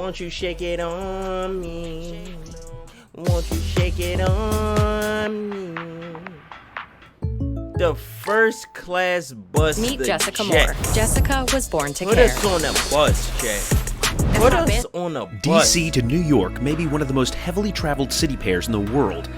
Won't you shake it on me? Won't you shake it on me? The first class bus. Meet Jessica jet. Moore. Jessica was born to Put care. us on a bus, Jay. Put us on a bus. DC to New York may be one of the most heavily traveled city pairs in the world.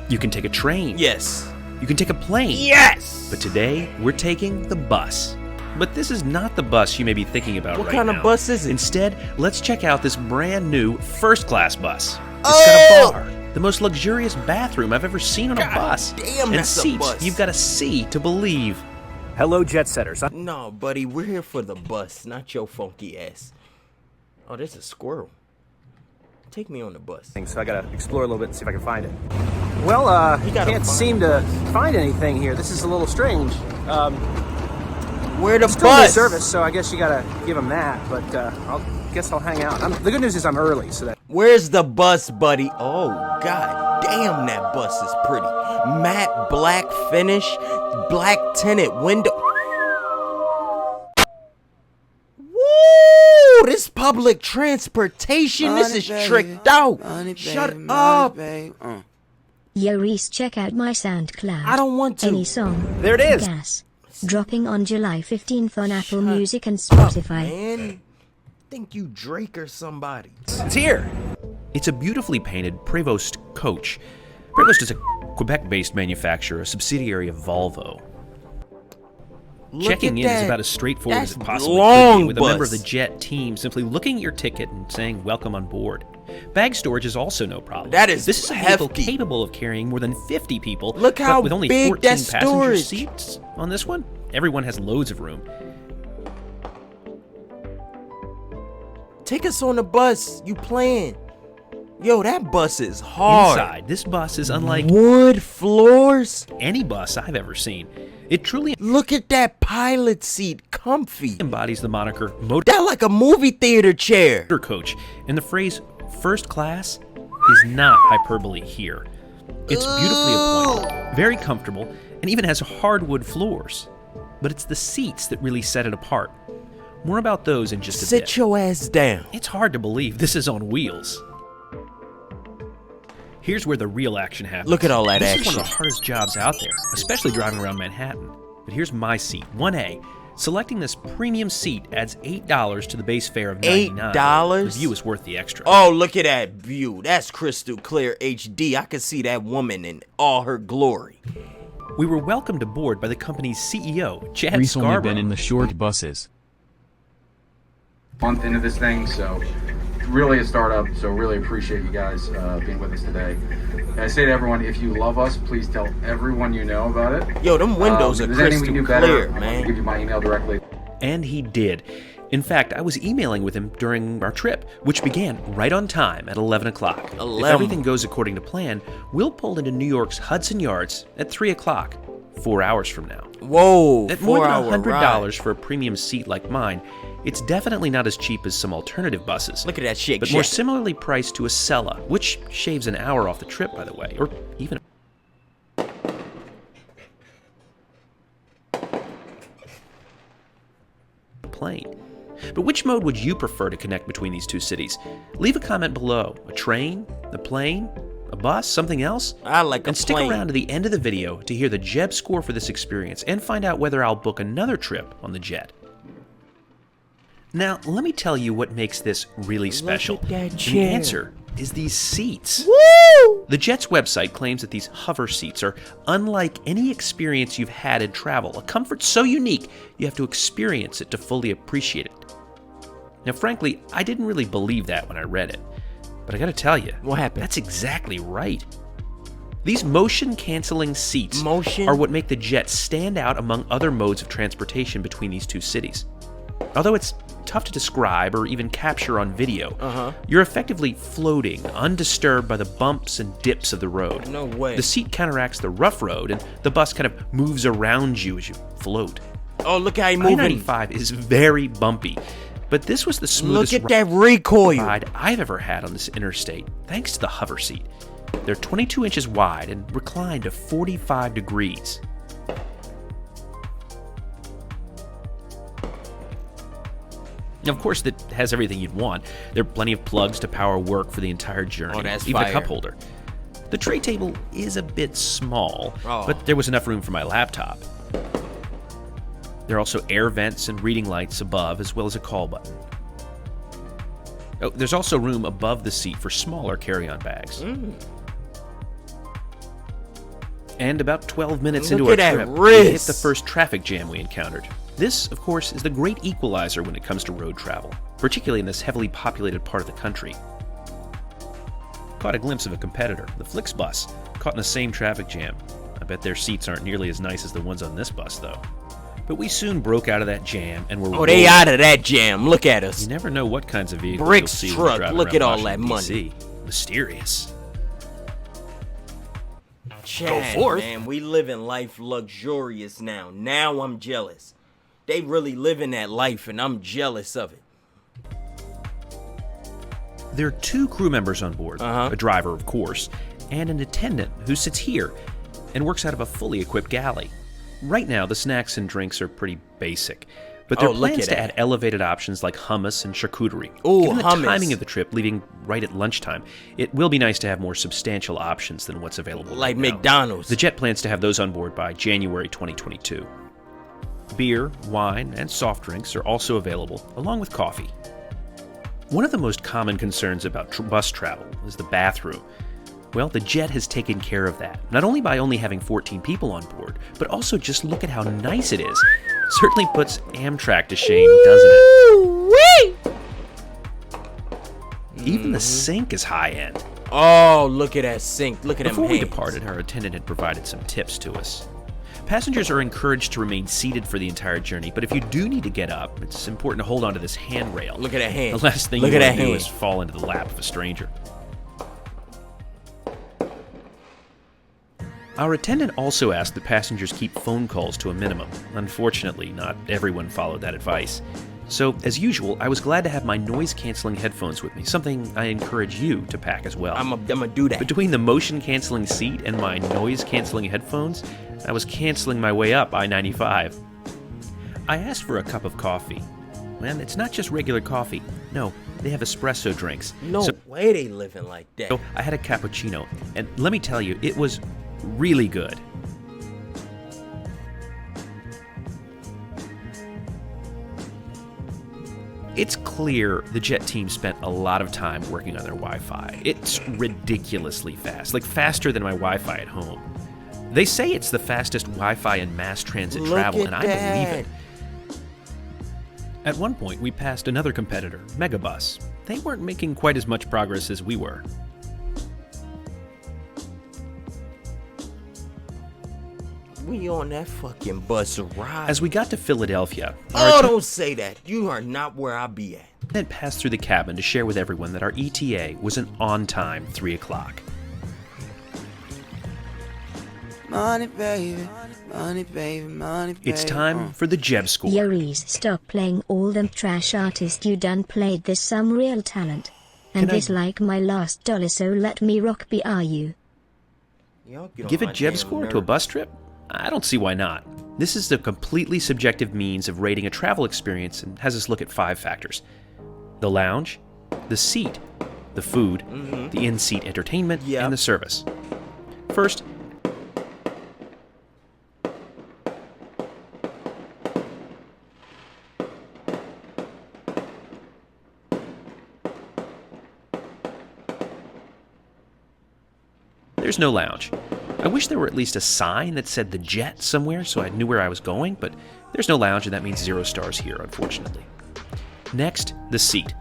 You can take a train. Yes. You can take a plane. Yes. But today, we're taking the bus. But this is not the bus you may be thinking about right now. What kind of bus is it? Instead, let's check out this brand new first-class bus. It's Oh! got a bar, the most luxurious bathroom I've ever seen on a bus. Damn, and that's seats a bus. you've got to see to believe. Hello, jet setters. No, buddy, we're here for the bus, not your funky ass. Oh, there's a squirrel. Take me on the bus. So I gotta explore a little bit and see if I can find it. Well, can't seem to find anything here. This is a little strange. Where the Still no bus? service, so I guess you gotta give them that. But I'll hang out. The good news is I'm early, so that. Where's the bus, buddy? Oh, god damn, that bus is pretty. Matte black finish, black tinted window. Woo! This public transportation, this is tricked out. Shut up. Yo, Rease, check out my SoundCloud. I don't want to. Any song. There it is. Gas. Dropping on July 15th on Apple Music and Spotify. Man, think you Drake or somebody. It's here. It's a beautifully painted Prevost coach. Prevost is a Quebec-based manufacturer, a subsidiary of Volvo. Look Checking at in is that. about as straightforward as it That's possibly long could be, with a member of bus. the jet team simply looking at your ticket and saying, "Welcome on board." Bag storage is also no problem. That is This is a vehicle hefty. capable of carrying more than 50 people. Look but how with only big 14 that passenger storage. seats on this one, everyone has loads of room. Take us on the bus. You playing? Yo, that bus is hard. Inside, this bus is unlike Wood floors. any bus I've ever seen. It truly Look at that pilot seat, comfy. embodies the moniker motor That like a movie theater chair. coach, and the phrase first class is not hyperbole here. It's beautifully appointed, very comfortable, and even has hardwood floors. But it's the seats that really set it apart. More about those in just a bit. Sit your ass down. It's hard to believe this is on wheels. Here's where the real action happens. Look at all that This is one action. of the hardest jobs out there, especially driving around Manhattan. But here's my seat, 1A. Selecting this premium seat adds $8 to the base fare of $99. $8? The view is worth the extra. Oh, look at that view. That's crystal clear HD. I can see that woman in all her glory. We were welcomed aboard by the company's CEO, Chad Rease only Scarborough. been in the short buses. Month into this thing, so really a startup, so really appreciate you guys being with us today. And I say to everyone, if you love us, please tell everyone you know about it. Yo, them windows are if there's anything we crystal can do better, clear, I'm going man. to give you my email directly. And he did. In fact, I was emailing with him during our trip, which began right on time at 11 o'clock. If 11. everything goes according to plan, we'll pull into New York's Hudson Yards at 3 o'clock, 4 hours from now. Whoa, At more than 4-hour $100 ride. for a premium seat like mine, it's definitely not as cheap as some alternative buses. Look at that shit. But more similarly priced to a Acela, which shaves an hour off the trip, by the way, or even a plane. But which mode would you prefer to connect between these two cities? Leave a comment below. A train? A plane? A bus? Something else? I like a And stick plane. around to the end of the video to hear the Jeb score for this experience and find out whether I'll book another trip on the jet. Now, let me tell you what makes this really special. at that And the chair. answer is these seats. Woo! The Jet's website claims that these hover seats are unlike any experience you've had in travel, a comfort so unique you have to experience it to fully appreciate it. Now, frankly, I didn't really believe that when I read it, but I gotta tell you, What happened? that's exactly right. These motion-canceling seats Motion? are what make the Jet stand out among other modes of transportation between these two cities. Although it's tough to describe or even capture on video, you're effectively floating, undisturbed by the bumps and dips of the road. No way. The seat counteracts the rough road, and the bus kind of moves around you as you float. Oh, look how he moving. I-95 is very bumpy, but this was the smoothest Look at that recoil. ride I've ever had on this interstate, thanks to the hover seat. They're 22 inches wide and recline to 45 degrees. Of course, it has everything you'd want. There are plenty of plugs to power work for the entire journey, that's even fire. a cup holder. The tray table is a bit small, Oh. but there was enough room for my laptop. There are also air vents and reading lights above, as well as a call button. Oh, there's also room above the seat for smaller carry-on bags. And about 12 minutes Look into our at that trip, we hit wrist. the first traffic jam we encountered. This, of course, is the great equalizer when it comes to road travel, particularly in this heavily populated part of the country. Caught a glimpse of a competitor, the Flixbus, caught in the same traffic jam. I bet their seats aren't nearly as nice as the ones on this bus, though. But we soon broke out of that jam and were Oh, they rolling. out of that jam. Look at us. You never know what kinds of vehicles Bricks you'll see when truck. driving Look around at all Washington, that money. D.C. Mysterious. Chad, man, we living life luxurious now. Now I'm jealous. They really living that life, and I'm jealous of it. There are 2 crew members on board, a driver, of course, and an attendant who sits here and works out of a fully equipped galley. Right now, the snacks and drinks are pretty basic, but there are look plans at to that. add elevated options like hummus and charcuterie. Ooh, Given the hummus. timing of the trip, leaving right at lunchtime, it will be nice to have more substantial options than what's available Like right now. McDonald's. The jet plans to have those on board by January 2022. Beer, wine, and soft drinks are also available, along with coffee. One of the most common concerns about bus travel is the bathroom. Well, the jet has taken care of that, not only by only having 14 people on board, but also just look at how nice it is. Certainly puts Amtrak to shame, doesn't it? Even the sink is high-end. Oh, look at that sink. Look at them Before we hands. departed, our attendant had provided some tips to us. Passengers are encouraged to remain seated for the entire journey, but if you do need to get up, it's important to hold onto this handrail. Look at that hand. The last thing Look you at want that to do hand. is fall into the lap of a stranger. Our attendant also asked that passengers keep phone calls to a minimum. Unfortunately, not everyone followed that advice. So, as usual, I was glad to have my noise-canceling headphones with me, something I encourage you to pack as well. I'm gonna do that. Between the motion-canceling seat and my noise-canceling headphones, I was canceling my way up I-95. I asked for a cup of coffee. And it's not just regular coffee. No, they have espresso drinks. No way they living like that. So I had a cappuccino, and let me tell you, it was really good. It's clear the jet team spent a lot of time working on their Wi-Fi. It's ridiculously fast, like faster than my Wi-Fi at home. They say it's the fastest Wi-Fi in mass transit travel, and I believe it. At one point, we passed another competitor, Megabus. They weren't making quite as much progress as we were. We on that fucking bus ride. As we got to Philadelphia, Oh, don't say that. You are not where I be at. attendant passed through the cabin to share with everyone that our ETA was an on-time 3 o'clock. Money, baby. Money, baby. Money, baby. It's time for the Jeb score. Yo, Rease, stop playing all them trash artists you done played. This some real talent. And Can I- this like my last dollar, so let me rock be are you. Y'all get on Give a my Jeb damn score to a nerves. bus trip? I don't see why not. This is a completely subjective means of rating a travel experience and has us look at 5 factors: the lounge, the seat, the food, the in-seat entertainment, Yep. and the service. First, there's no lounge. I wish there were at least a sign that said the jet somewhere so I knew where I was going, but there's no lounge and that means 0 stars here, unfortunately. Next, the seat.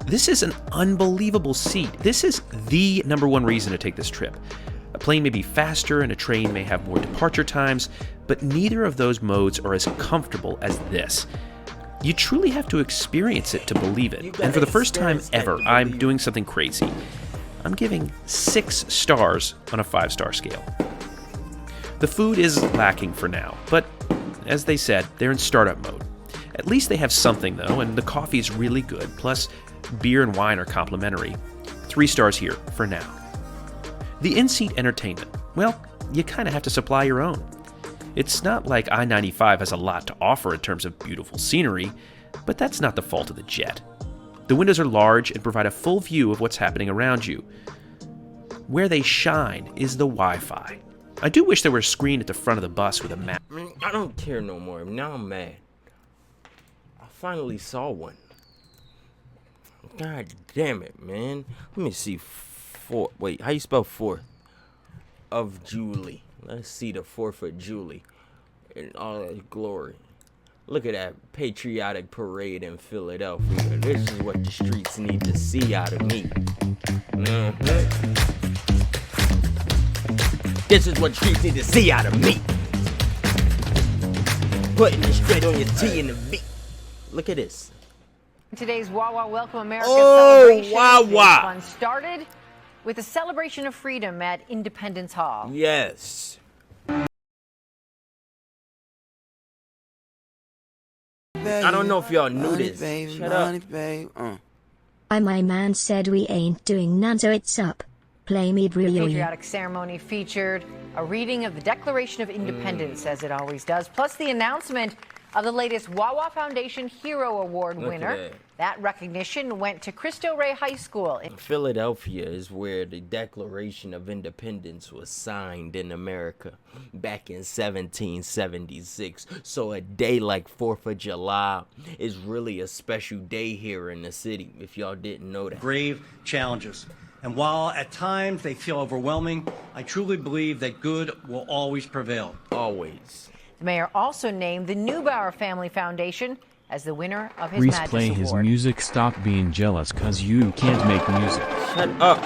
This is an unbelievable seat. This is the #1 reason to take this trip. A plane may be faster and a train may have more departure times, but neither of those modes are as comfortable as this. You truly have to experience it to believe it. And for the first time ever, I'm doing something crazy. I'm giving 6 stars on a 5-star scale. The food is lacking for now, but as they said, they're in startup mode. At least they have something though, and the coffee is really good, plus beer and wine are complimentary. 3 stars here for now. The in-seat entertainment, well, you kind of have to supply your own. It's not like I-95 has a lot to offer in terms of beautiful scenery. But that's not the fault of the jet. The windows are large and provide a full view of what's happening around you. Where they shine is the Wi-Fi. I do wish there were a screen at the front of the bus with a map. I don't care no more. Now I'm mad. I finally saw one. God damn it, man. Let me see. Wait, how you spell 4th? Of Julie. Let's see the 4th of Julie in all its glory. Look at that patriotic parade in Philadelphia. This is what the streets need to see out of me. This is what the streets need to see out of me. Putting it straight on your T and the V. Look at this. Today's Wawa Welcome America celebration. Wawa. This one started with a celebration of freedom at Independence Hall. Yes. I don't know if y'all knew this. Baby, Shut up. money, baby. My man said we ain't doing none, so it's up. Play me The brilliant. patriotic ceremony featured a reading of the Declaration of Independence, as it always does, plus the announcement of the latest Wawa Foundation Hero Award winner. That recognition went to Cristo Rey High School. Philadelphia is where the Declaration of Independence was signed in America back in 1776. So a day like 4th of July is really a special day here in the city, if y'all didn't know that. Grave challenges. And while at times they feel overwhelming, I truly believe that good will always prevail. Always. The mayor also named the Neubauer Family Foundation as the winner of his Rease Magus play his Award. music. Stop being jealous cause you can't make music. Shut up.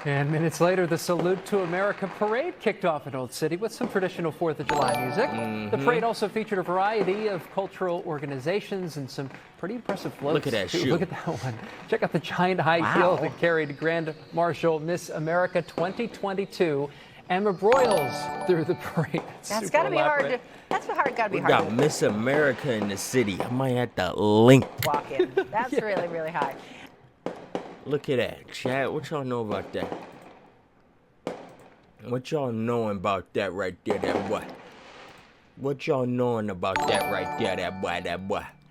And minutes later, the Salute to America parade kicked off in Old City with some traditional 4th of July music. The parade also featured a variety of cultural organizations and some pretty impressive floats. Look at that too. shoe. Look at that one. Check out the giant high heel that carried Grand Marshal Miss America 2022, Emma Broyles, through the parade. That's got to be hard. That's got to be We hard got to Miss America in the city. I might have to link. walk in. That's really, really high. Look at that, Chad. What y'all know about that? What y'all knowing about that right there, that boy? What y'all knowing about that right there, that boy, that boy?